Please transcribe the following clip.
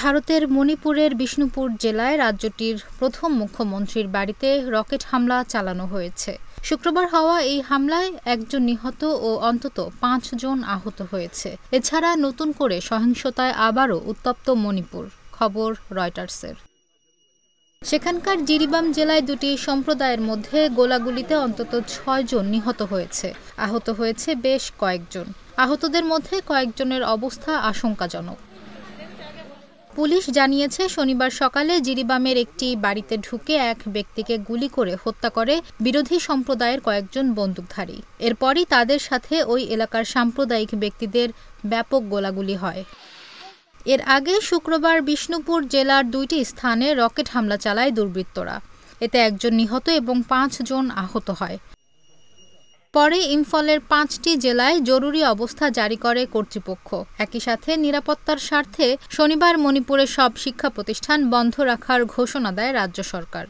ভারতের মণিপুরের বিষ্ণুপুর জেলায় রাজ্যটির প্রথম মুখ্যমন্ত্রীর বাড়িতে রকেট হামলা চালানো হয়েছে। শুক্রবার হওয়া এই হামলায় একজন নিহত ও অন্তত ৫ জন আহত হয়েছে। এছাড়া নতুন করে সহিংসতায় আবারও উত্তপ্ত মণিপুর, খবর রয়টার্সের। সেখানকার জিরিবাম জেলায় দুটি সম্প্রদায়ের মধ্যে গোলাগুলিতে অন্তত ৬ জন নিহত হয়েছে। আহত হয়েছে বেশ কয়েকজন। আহতদের মধ্যে কয়েকজনের অবস্থা আশঙ্কাজনক। পুলিশ জানিয়েছে, শনিবার সকালে জিরিবামের একটি বাড়িতে ঢুকে এক ব্যক্তিকে গুলি করে হত্যা করে বিরোধী সম্প্রদায়ের কয়েকজন বন্দুকধারী। এরপরই তাদের সাথে ওই এলাকার সাম্প্রদায়িক ব্যক্তিদের ব্যাপক গোলাগুলি হয়। এর আগে শুক্রবার বিষ্ণুপুর জেলার ২টি স্থানে রকেট হামলা চালায় দুর্বৃত্তরা। এতে একজন নিহত এবং ৫ জন আহত হয়। পরে ইম্ফলের ৫টি জেলায় জরুরি অবস্থা জারি করে কর্তৃপক্ষ। একই সাথে নিরাপত্তার স্বার্থে শনিবার মণিপুরের সব শিক্ষা প্রতিষ্ঠান বন্ধ রাখার ঘোষণা দেয় রাজ্য সরকার।